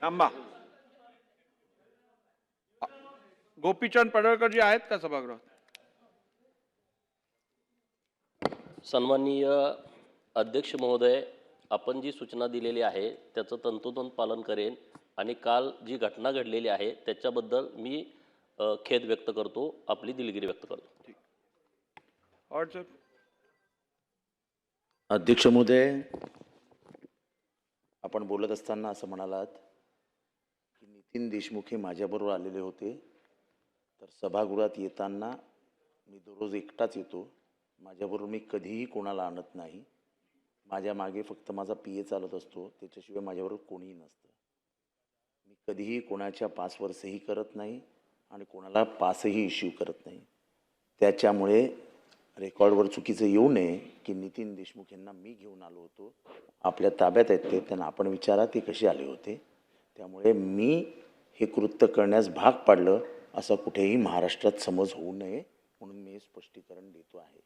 थांबा. गोपीचंद पडळकर जी आहेत का सभागृहात? सन्माननीय अध्यक्ष महोदय, आपण जी सूचना दिलेली आहे त्याचं तंतोतंत पालन करेन आणि काल जी घटना घडलेली आहे त्याच्याबद्दल मी खेद व्यक्त करतो, आपली दिलगिरी व्यक्त करतो. और सर. अध्यक्ष महोदय, आपण बोलत असताना असं म्हणालात की नितीन देशमुख हे माझ्याबरोबर आलेले होते. तर सभागृहात येताना मी दररोज एकटाच येतो. माझ्याबरोबर मी कधीही कोणाला आणत नाही. माझ्या मागे फक्त माझा PA चालत असतो, त्याच्याशिवाय माझ्याबरोबर कोणीही नसतं. मी कधीही कोणाच्या पासवर सही करत नाही आणि कोणाला पासही इश्यू करत नाही. त्याच्यामुळे रेकॉर्डवर चुकीचं येऊ नये की नितीन देशमुख यांना मी घेऊन आलो होतो, आपल्या ताब्यात आहेत ते, त्यांना आपण विचारा ते कसे आले होते. त्यामुळे मी हे कृत्य करण्यास भाग पाडलं असं कुठेही महाराष्ट्रात समज होऊ नये म्हणून मी स्पष्टीकरण देतो आहे.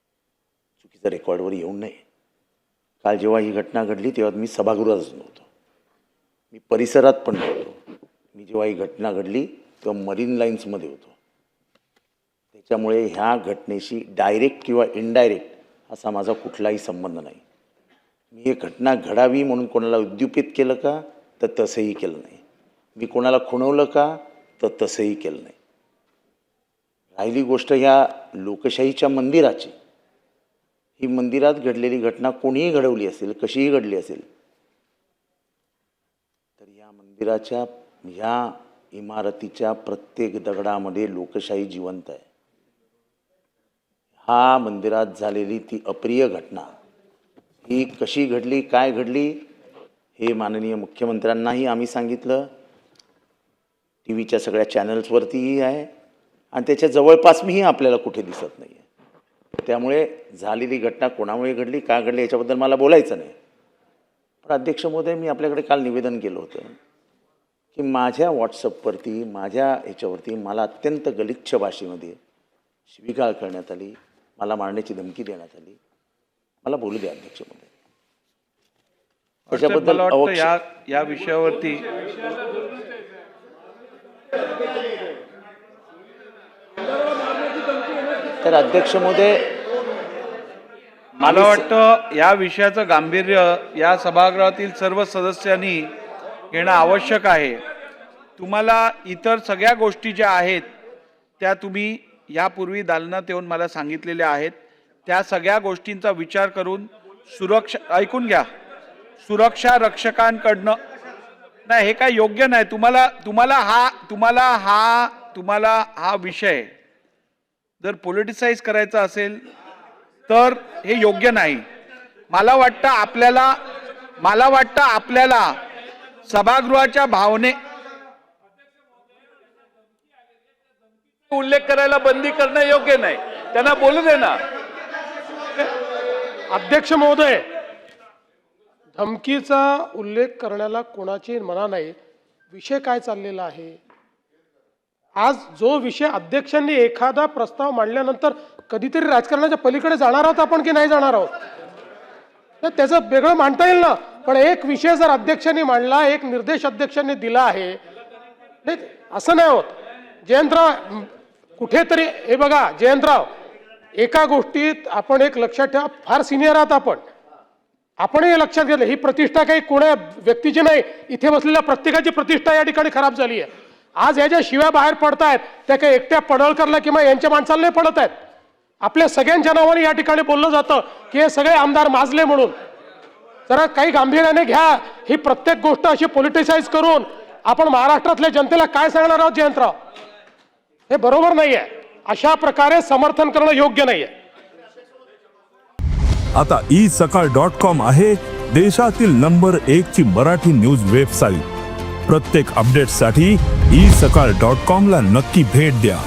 चुकीचं रेकॉर्डवर येऊ नये. काल जेव्हा ही घटना घडली तेव्हा मी सभागृहातच नव्हतो, मी परिसरात पण नव्हतो. मी जेव्हा ही घटना घडली तेव्हा मरीन लाईन्समध्ये होतो. त्याच्यामुळे ह्या घटनेशी डायरेक्ट किंवा इनडायरेक्ट असा माझा कुठलाही संबंध नाही. मी ही घटना घडावी म्हणून कोणाला उद्युपित केलं का, तर तसंही केलं नाही. मी कोणाला खुणवलं का, तर तसंही केलं नाही. राहिली गोष्ट ह्या लोकशाहीच्या मंदिराची, ही मंदिरात घडलेली घटना कोणीही घडवली असेल, कशीही घडली असेल, तर या मंदिराच्या ह्या इमारतीच्या प्रत्येक दगडामध्ये लोकशाही जिवंत आहे. हा मंदिरात झालेली ती अप्रिय घटना ही कशी घडली, काय घडली, हे माननीय मुख्यमंत्र्यांनाही आम्ही सांगितलं. TV सगळ्या चॅनल्सवरतीही आहे आणि त्याच्या जवळपास मीही आपल्याला कुठे दिसत नाही आहे. त्यामुळे झालेली घटना कोणामुळे घडली, का घडली याच्याबद्दल मला बोलायचं नाही. पण अध्यक्ष महोदय, मी आपल्याकडे काल निवेदन केलं होतं की माझ्या व्हॉट्सअपवरती, माझ्या ह्याच्यावरती मला अत्यंत गलिच्छ भाषेमध्ये शिवीगाळ करण्यात आली, मला मारण्याची धमकी देण्यात आली. मला बोलू द्या अध्यक्ष महोदय. त्याच्याबद्दल या विषयावरती तर अध्यक्ष महोदय, मला वाटतं या विषयाचं गांभीर्य या सभागृहातील सर्व सदस्यांनी घेणं आवश्यक आहे. तुम्हाला इतर सगळ्या गोष्टी ज्या आहेत त्या तुम्ही यापूर्वी दालनात येऊन मला सांगितलेल्या आहेत. त्या सगळ्या गोष्टींचा विचार करून ऐकून घ्या, सुरक्षा रक्षकांकडनं नाही, हे काय योग्य नाही. तुम्हाला हा विषय जर पॉलिटिसाइज करायचा असेल तर हे योग्य नाही. मला वाटतं आपल्याला सभागृहाच्या भावने उल्लेख करायला बंदी करणं योग्य नाही. त्यांना बोलू दे ना. अध्यक्ष महोदय, धमकीचा उल्लेख करण्याला कोणाची मना नाही. विषय काय चाललेला आहे, आज जो विषय अध्यक्षांनी एखादा प्रस्ताव मांडल्यानंतर कधीतरी राजकारणाच्या पलीकडे जाणार आहोत आपण की नाही जाणार आहोत, तर त्याचं वेगळं मांडता येईल ना. पण एक विषय जर अध्यक्षांनी मांडला, एक निर्देश अध्यक्षांनी दिला आहे, नाही असं नाही होत. जयंतराव कुठेतरी, हे बघा जयंतराव, एका गोष्टीत आपण एक लक्षात ठेवा, फार सिनियर आहात आपणही हे लक्षात घेतलं, ही प्रतिष्ठा काही कोणा व्यक्तीची नाही, इथे बसलेल्या प्रत्येकाची प्रतिष्ठा या ठिकाणी खराब झाली आहे. आज या ज्या शिव्या बाहेर पडतायत त्या काही एकट्या पडळकरला किंवा यांच्या माणसाला नाही पडत आहेत. आपल्या सगळ्यांच्या नावाने या ठिकाणी बोललं जातं की हे सगळे आमदार माजले म्हणून. जरा काही गांभीर्याने घ्या. ही प्रत्येक गोष्ट अशी पॉलिटिसाइज करून आपण महाराष्ट्रातल्या जनतेला काय सांगणार आहोत जयंतराव, हे बरोबर नाहीये. अशा प्रकारे समर्थन करणं योग्य नाहीये. आता isakal.com आहे देशातील नंबर 1 ची मराठी न्यूज वेबसाईट. प्रत्येक अपडेटसाठी isakal.com ला नक्की भेट द्या.